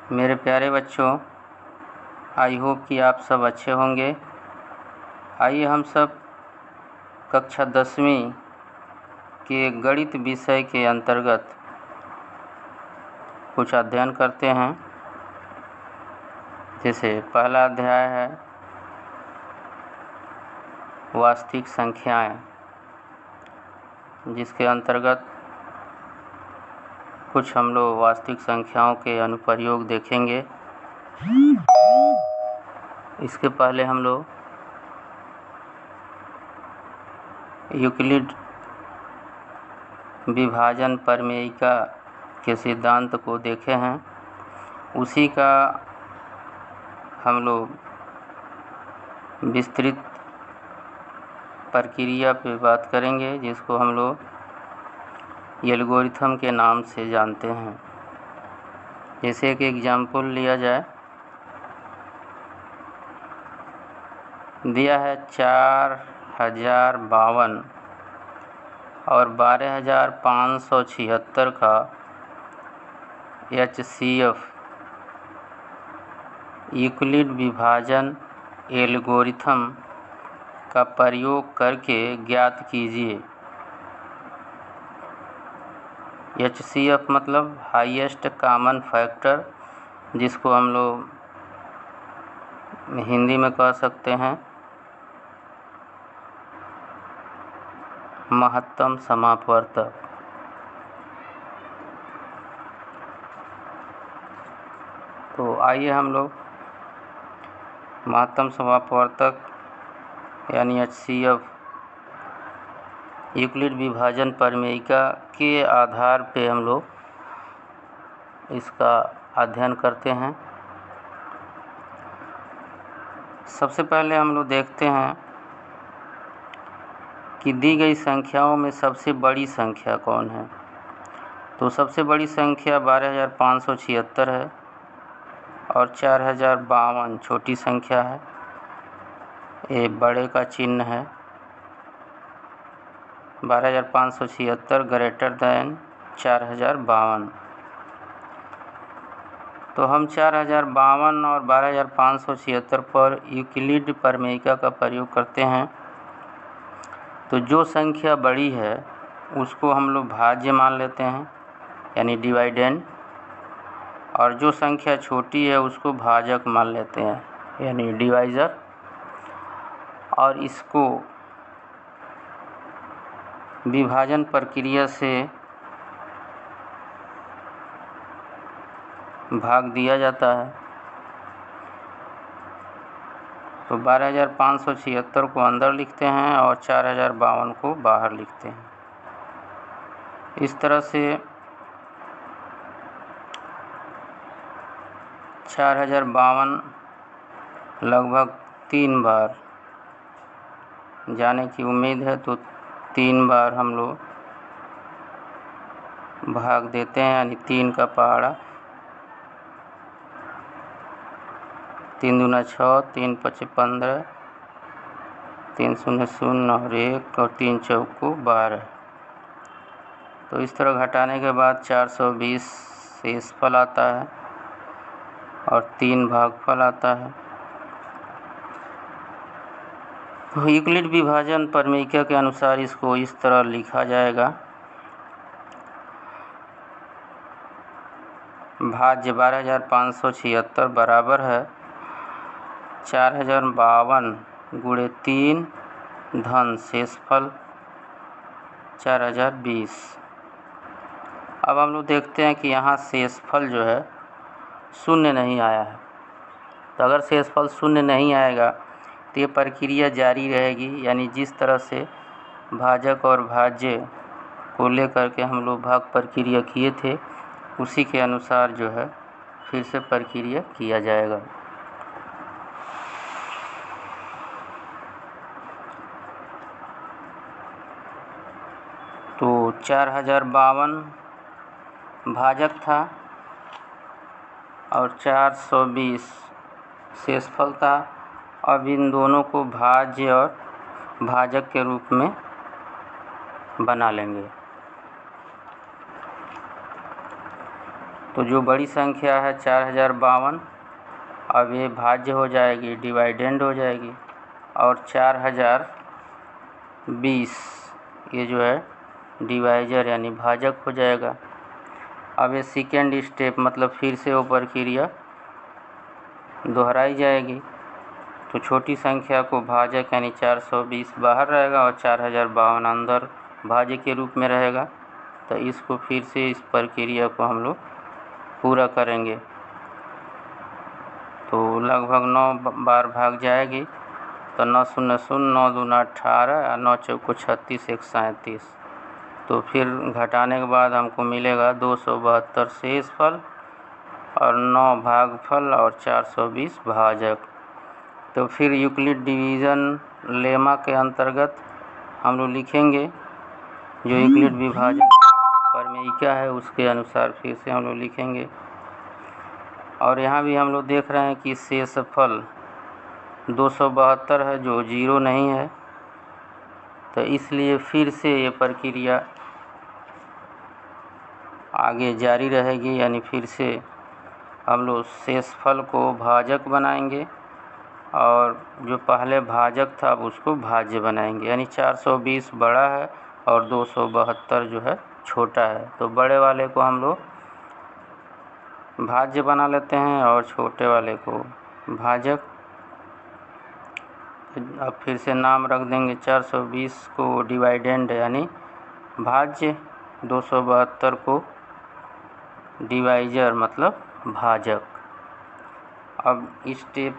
मेरे प्यारे बच्चों, आई होप कि आप सब अच्छे होंगे। आइए हम सब कक्षा 10वीं के गणित विषय के अंतर्गत कुछ अध्ययन करते हैं। जैसे पहला अध्याय है वास्तविक संख्याएं, जिसके अंतर्गत कुछ हम लोग वास्तविक संख्याओं के अनुप्रयोग देखेंगे। इसके पहले हम लोग यूक्लिड विभाजन प्रमेयिका के सिद्धांत को देखे हैं। उसी का हम लोग विस्तृत प्रक्रिया पे बात करेंगे, जिसको हम लोग एल्गोरिथम के नाम से जानते हैं। जैसे एक एग्जाम्पल लिया जाए, दिया है 4052 और 12576 का HCF यूक्लिड विभाजन एल्गोरिथम का प्रयोग करके ज्ञात कीजिए। HCF मतलब हाईएस्ट कॉमन फैक्टर, जिसको हम लोग हिंदी में कह सकते हैं महत्तम समापवर्तक। तो आइए हम लोग महत्तम समापवर्तक यानी HCF यूक्लिड विभाजन प्रमेयिका के आधार पे हम लोग इसका अध्ययन करते हैं। सबसे पहले हम लोग देखते हैं कि दी गई संख्याओं में सबसे बड़ी संख्या कौन है। तो सबसे बड़ी संख्या 12576 है और 4052 छोटी संख्या है। ये बड़े का चिन्ह है। 12576 ग्रेटर दैन 4052। तो हम 4052 और 12576 पर यूक्लिड प्रमेयिका का प्रयोग करते हैं। तो जो संख्या बड़ी है उसको हम लोग भाज्य मान लेते हैं, यानी डिवाइडेंड, और जो संख्या छोटी है उसको भाजक मान लेते हैं, यानी डिवाइज़र। और इसको विभाजन प्रक्रिया से भाग दिया जाता है। तो 12576 को अंदर लिखते हैं और 4052 को बाहर लिखते हैं। इस तरह से 4052 लगभग 3 बार जाने की उम्मीद है, तो 3 बार हम लोग भाग देते हैं, यानी 3 का पहाड़ा। 3 दूना 6, 3 पचे 15, 3 शून्य 0 और 1 और 3 चौको 12। तो इस तरह घटाने के बाद 420 शेषफल आता है और 3 भागफल आता है। तो यूक्लिड विभाजन प्रमेयिका के अनुसार इसको इस तरह लिखा जाएगा। भाज्य 12576 बराबर है 4052 गुणे 3 धन शेषफल 4020। अब हम लोग देखते हैं कि यहाँ शेषफल जो है शून्य नहीं आया है। तो अगर शेषफल शून्य नहीं आएगा तो ये प्रक्रिया जारी रहेगी, यानी जिस तरह से भाजक और भाज्य को लेकर के हम लोग भाग प्रक्रिया किए थे, उसी के अनुसार जो है फिर से प्रक्रिया किया जाएगा। तो 4052 भाजक था और 420 शेषफल था। अब इन दोनों को भाज्य और भाजक के रूप में बना लेंगे। तो जो बड़ी संख्या है 4052 अब ये भाज्य हो जाएगी, डिवाइडेंड हो जाएगी, और 4020 ये जो है डिवाइजर यानी भाजक हो जाएगा। अब ये सेकेंड स्टेप मतलब फिर से वो प्रक्रिया दोहराई जाएगी। तो छोटी संख्या को भाजक यानी 420 बाहर रहेगा और 4052 अंदर भाज्य के रूप में रहेगा। तो इसको फिर से इस प्रक्रिया को हम लोग पूरा करेंगे। तो लगभग 9 बार भाग जाएगी। तो 9 शून्य शून्य 9 दूना 18 और 9 चौको 36 1 37। तो फिर घटाने के बाद हमको मिलेगा 272 शेषफल और 9 भागफल और 420 भाजक। तो फिर यूक्लिड डिवीज़न लेमा के अंतर्गत हम लोग लिखेंगे जो यूक्लिड विभाजन प्रमेयिका है उसके अनुसार फिर से हम लोग लिखेंगे। और यहाँ भी हम लोग देख रहे हैं कि शेषफल 272 है जो 0 नहीं है। तो इसलिए फिर से ये प्रक्रिया आगे जारी रहेगी, यानी फिर से हम लोग शेषफल को भाजक बनाएंगे और जो पहले भाजक था अब उसको भाज्य बनाएंगे। यानी 420 बड़ा है और 272 जो है छोटा है। तो बड़े वाले को हम लोग भाज्य बना लेते हैं और छोटे वाले को भाजक। अब फिर से नाम रख देंगे 420 को डिवाइडेंड यानी भाज्य, 272 को डिवाइजर मतलब भाजक। अब स्टेप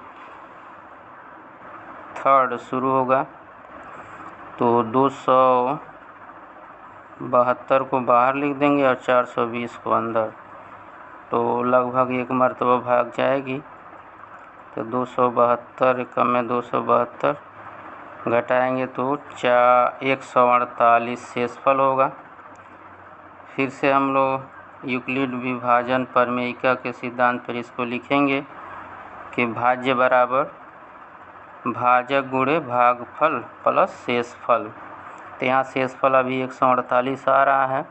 थर्ड शुरू होगा। तो 272 को बाहर लिख देंगे और 420 को अंदर। तो लगभग 1 मरतबा भाग जाएगी। तो 272 कम में 272 घटाएंगे तो 148 शेषफल होगा। फिर से हम लोग यूक्लिड विभाजन प्रमेयिका के सिद्धांत पर इसको लिखेंगे कि भाज्य बराबर भाजक गुणे भागफल प्लस शेषफल। तो यहाँ शेषफल अभी 148 आ रहा है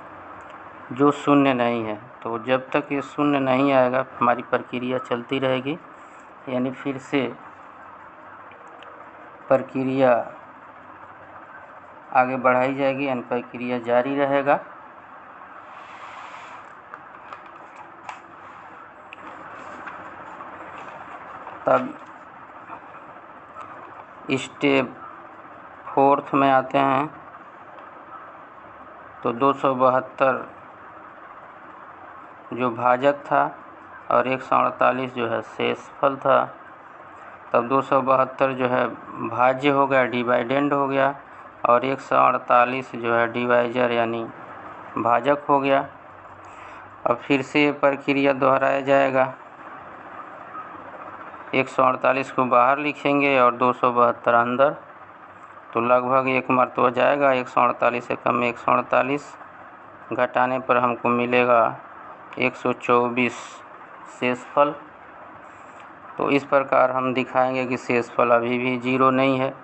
जो शून्य नहीं है। तो जब तक ये शून्य नहीं आएगा हमारी प्रक्रिया चलती रहेगी, यानी फिर से प्रक्रिया आगे बढ़ाई जाएगी, यानी प्रक्रिया जारी रहेगा। तब स्टेप फोर्थ में आते हैं। तो 272 जो भाजक था और 148 जो है शेषफल था। तब 272 जो है भाज्य हो गया, डिवाइडेंड हो गया, और 148 जो है डिवाइजर यानी भाजक हो गया। अब फिर से ये प्रक्रिया दोहराया जाएगा। 148 को बाहर लिखेंगे और 272 अंदर। तो लगभग 1 मरतबा जाएगा। 148 से कम में 148 घटाने पर हमको मिलेगा 124 शेषफल। तो इस प्रकार हम दिखाएंगे कि शेषफल अभी भी 0 नहीं है।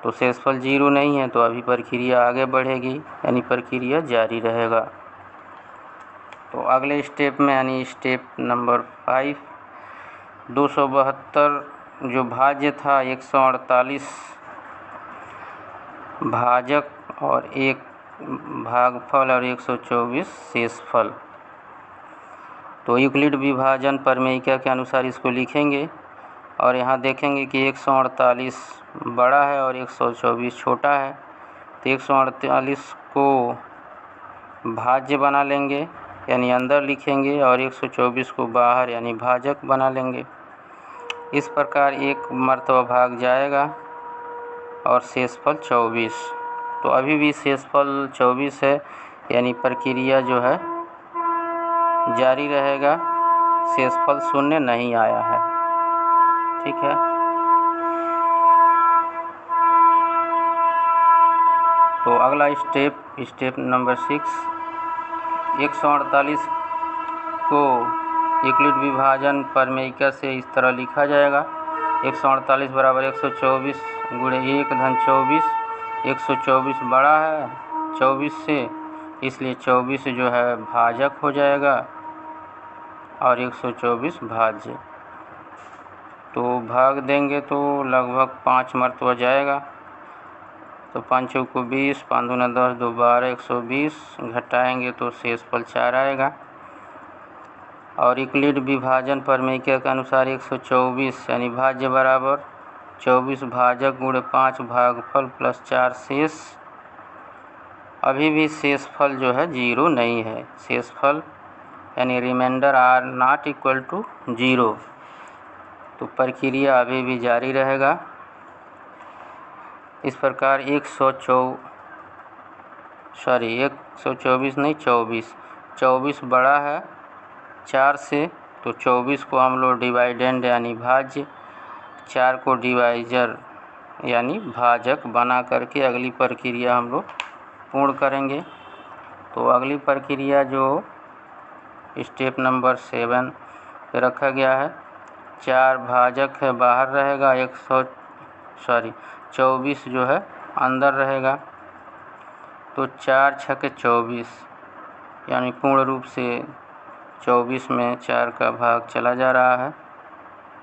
तो शेषफल 0 नहीं है तो अभी प्रक्रिया आगे बढ़ेगी, यानी प्रक्रिया जारी रहेगा। तो अगले स्टेप में यानी स्टेप नंबर 5, 272 जो भाज्य था 148 भाजक और 1 भागफल और 124 शेषफल। तो यूक्लिड विभाजन प्रमेयिका के अनुसार इसको लिखेंगे और यहाँ देखेंगे कि 148 बड़ा है और 124 छोटा है। तो 148 को भाज्य बना लेंगे यानी अंदर लिखेंगे और 124 को बाहर यानी भाजक बना लेंगे। इस प्रकार 1 मरतबा भाग जाएगा और शेषफल 24। तो अभी भी शेषफल 24 है, यानी प्रक्रिया जो है जारी रहेगा। शेषफल शून्य नहीं आया है। ठीक है। तो अगला स्टेप नंबर 6, 148 को यूक्लिड विभाजन प्रमेयिका से इस तरह लिखा जाएगा। 148 बराबर 124 गुणे 1 धन 24। 124 बड़ा है 24 से, इसलिए 24 जो है भाजक हो जाएगा और 124 भाज्य। तो भाग देंगे तो लगभग 5 मरतबा जाएगा। तो 5 को 20, 5 दूना 10, 2 12, 120 घटाएंगे तो शेषफल 4 आएगा। और यूक्लिड विभाजन प्रमेय के अनुसार 124 यानी भाज्य बराबर 24 भाजक गुणे 5 भागफल प्लस 4 शेष। अभी भी शेषफल जो है 0 नहीं है। शेषफल यानी remainder are not equal to 0। तो प्रक्रिया अभी भी जारी रहेगा। इस प्रकार 24 बड़ा है 4 से, तो 24 को हम लोग डिवाइडेंड यानी भाज्य, 4 को डिवाइजर यानी भाजक बना करके अगली प्रक्रिया हम लोग पूर्ण करेंगे। तो अगली प्रक्रिया जो स्टेप नंबर 7 पे रखा गया है, 4 भाजक है बाहर रहेगा, 24 जो है अंदर रहेगा। तो 4 छके 24 यानी पूर्ण रूप से 24 में 4 का भाग चला जा रहा है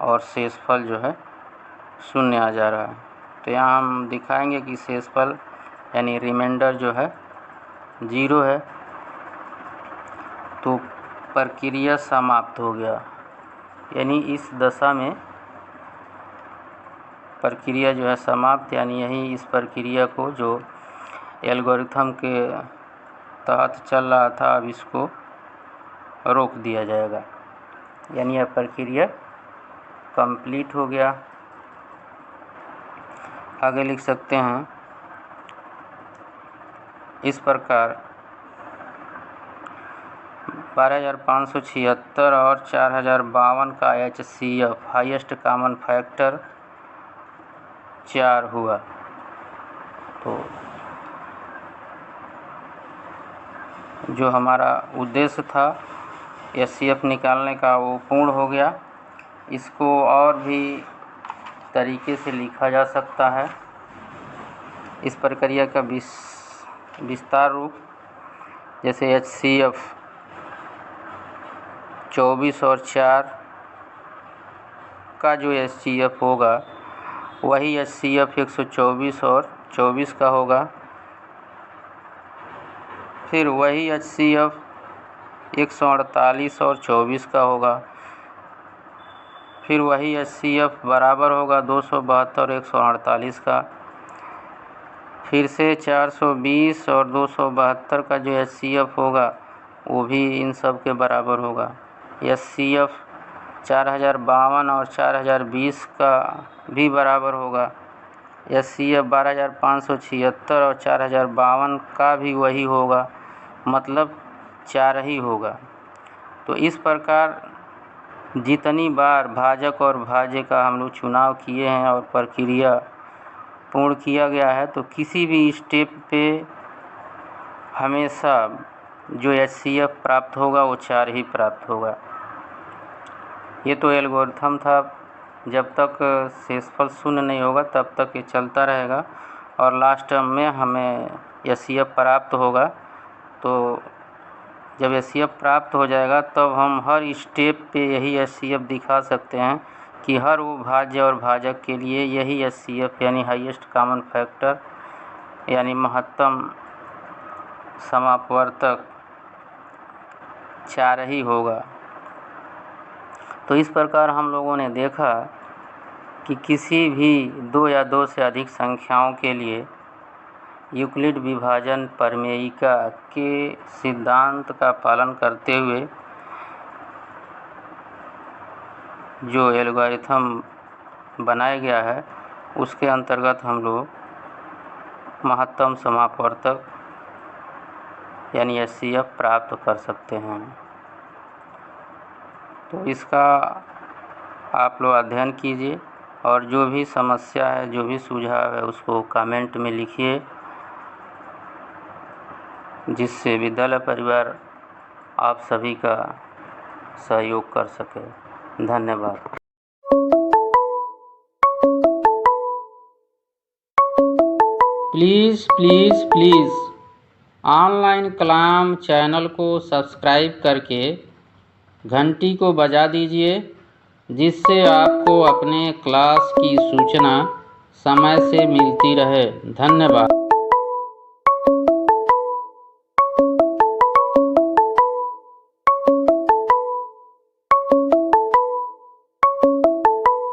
और शेषफल जो है 0 आ जा रहा है। तो यहाँ हम दिखाएंगे कि शेषफल यानी रिमाइंडर जो है 0 है। तो प्रक्रिया समाप्त हो गया, यानी इस दशा में प्रक्रिया जो है समाप्त, यानी यही इस प्रक्रिया को जो एल्गोरिथम के तहत चल रहा था अब इसको रोक दिया जाएगा, यानी यह प्रक्रिया कंप्लीट हो गया। आगे लिख सकते हैं इस प्रकार 12,576 और 4,052 का HCF हाईएस्ट कॉमन फैक्टर 4 हुआ। तो जो हमारा उद्देश्य था HCF निकालने का वो पूर्ण हो गया। इसको और भी तरीके से लिखा जा सकता है। इस प्रक्रिया का विस्तार रूप, जैसे HCF 24 और 4 का जो HCF होगा वही HCF 124 और 24 का होगा। फिर वही HCF 148 और 24 का होगा। फिर वही HCF बराबर होगा 272 और 148 का। फिर से 420 और 272 का जो HCF होगा वो भी इन सब के बराबर होगा। HCF 4,052 और 4,020 का भी बराबर होगा। HCF 12,576 और 4,052 का भी वही होगा, मतलब 4 ही होगा। तो इस प्रकार जितनी बार भाजक और भाज्य का हम लोग चुनाव किए हैं और प्रक्रिया पूर्ण किया गया है, तो किसी भी स्टेप पे हमेशा जो HCF प्राप्त होगा वो 4 ही प्राप्त होगा। ये तो एल्गोरिथम था, जब तक शेषफल 0 नहीं होगा तब तक ये चलता रहेगा और लास्ट में हमें HCF प्राप्त होगा। तो जब HCF प्राप्त हो जाएगा तब हम हर स्टेप पे यही HCF दिखा सकते हैं कि हर वो भाज्य और भाजक के लिए यही HCF यानी हाईएस्ट कॉमन फैक्टर यानी महत्तम समापवर्तक 4 ही होगा। तो इस प्रकार हम लोगों ने देखा कि किसी भी 2 या 2 से अधिक संख्याओं के लिए यूक्लिड विभाजन प्रमेयिका के सिद्धांत का पालन करते हुए जो एल्गोरिथम बनाया गया है उसके अंतर्गत हम लोग महत्तम समापवर्तक यानी HCF प्राप्त कर सकते हैं। तो इसका आप लोग अध्ययन कीजिए और जो भी समस्या है, जो भी सुझाव है उसको कमेंट में लिखिए, जिससे विद्यालय परिवार आप सभी का सहयोग कर सके। धन्यवाद। प्लीज़ ऑनलाइन कलाम चैनल को सब्सक्राइब करके घंटी को बजा दीजिए, जिससे आपको अपने क्लास की सूचना समय से मिलती रहे। धन्यवाद।